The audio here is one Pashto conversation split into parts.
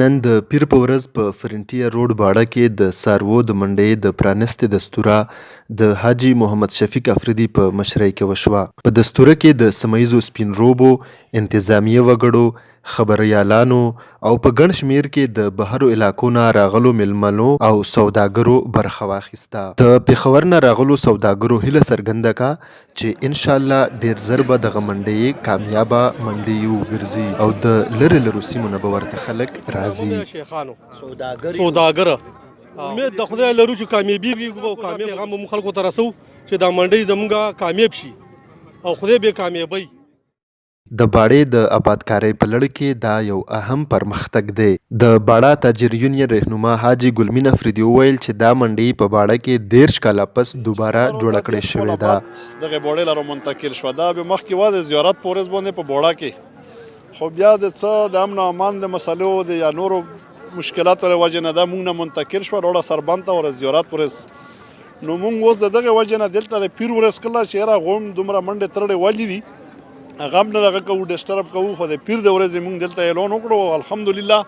نن د پیر په ورځ په فرنټیر روډ باړه کې د څاروو د منډې د پرانستې دستوره د حاجي محمد شفیق افریدي په مشرۍ کې وشوه. په دستوره کې د سیمه ییزو سپین روبو، انتظامیه وګړو، خبریالانو او په ګڼ شمېر کې د بهرو علاقو نه راغلو مېلمنو او سوداګرو برخه واخیسته. د پېښور نه راغلو سوداګرو هیله څرګنده کړه چې انشاءالله ډېر ژر به دغه منډۍ کامیابه منډۍ وګرځي او د لرې لرو سیمو نه به ورته خلک راځي. شیخانو سوداګر امید د خدای لرو چې کامیابیږي او کامیاب پیغام به مو خلکو ته رسو چې دا منډۍ زموږ کامیاب شي او خدای به کامیابوي. د باړې د آبادکارۍ په لړ کې دا یو اهم پرمختګ دی. د باړه تاجر یونین رهنما حاجي ګلمین افریدي وویل چې دا منډۍ په باړه کې 13 کاله پس دوباره جوړه کړې شوې ده. دغه باړې لاره منتقل شوه. دا به مخکې وه د زیارت په ورځ باندې په باړه کې، خو بیا د څه د امن او امان د مسلو د یا نورو مشکلاتو له وجې نه دا موږ نه منتقل شوه روډه سربند ته ورځ زیارت په ورځ. نو موږ اوس د دغه وجې نه دلته د پیر ورځ کله چې یاره غوم دومره منډې ترړې ولې دي هغه هم نه دغه کوو ډسټرب کوو، خو د پیر د ورځې موږ دلته اعلان وکړو. الحمدلله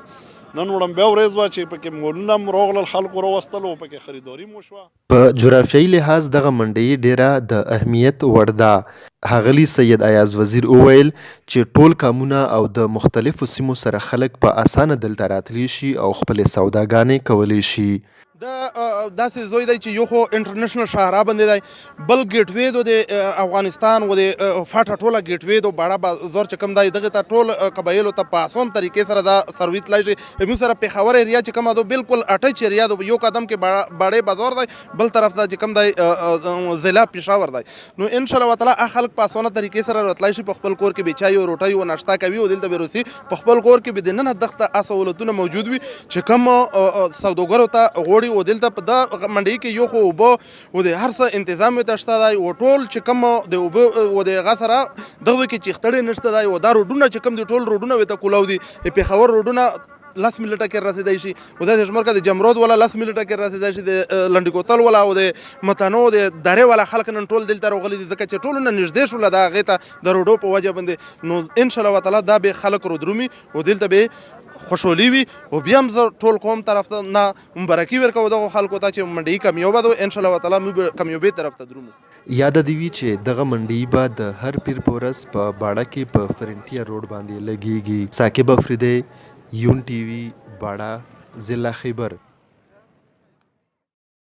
نن وړاندې ورځ وه چې پکې مولونه هم راغلل، خلکو راوستل او پکې خریداري مو وشوه. په جغرافیایي لحاظ دغه منډۍ ډیره د اهمیت وړ ده. ښاغلي سید ایاز وزیر وویل چې ټول کامونه او د مختلفو سیمو سره خلک په اسانه دلته راتلی شي او خپلې سوداګانې کولی شي. دا داسې زوی دی چې یو خو انټرنیشنل شاهراه باندې دی، بل ګیټ وې د افغانستان و د فاټه ټوله ګیټ وې د باړه بازار چې کوم دی دغه ته ټول قبایلو ته په اسان طریقې سره دا سرویس تللی شي. زموږ سره پېښور ایریا چې کومه ده بالکل اټچ ایریا ده، یو قدم کې باړې بازار دی، بل طرف ته چې کوم دی ضلع پېښور دی. نو انشاءالله تعالی خلک په اسانه طریقې سره راتلی شي، په خپل کور کې به چای او روټۍ او ناشته کوي او دلته به روسي په خپل کور کې به دننه دغه سهولتونه موجود وي چې کوم سوداګرو ته غوړي او دلته په دا منډۍ کې یو خو اوبه او د هر څه انتظام ورته شته دی او ټول چې کوم د اوبه او د هغه سره دغه کې چیختړې نشته دی او دا روډونه چې کوم دي ټول روډونه ورته کولاو دي. پېښور روډونه 10 منټه کې رسیدای شي او دا شمار کې د جمرود ولا 10 منټه کې رسیدای شي، د لنډی کوتل ولا او د متنو د درې ولا خلک نن ټول دلته راغلي دي ځکه چې ټول نه نږدې شول دا غیته د روډو په وجه باندې. نو ان شاء الله تعالی دا به خلک رو درومي او دلته به خوشحالي وي او بیا هم زه ټول قوم طرف ته نه مبارکي ورکوم دغه خلکو ته چې منډۍ کامیابه ده. ان شاء الله تعالی موږ کامیابۍ طرف ته درومو. یاد دې وي چې دغه منډۍ به د هر پیر په ورځ په باړه کې په فرنټیر روډ باندې لګیږي. ثاقب افریدی، یون ټي وي، باړه، ضلع خیبر.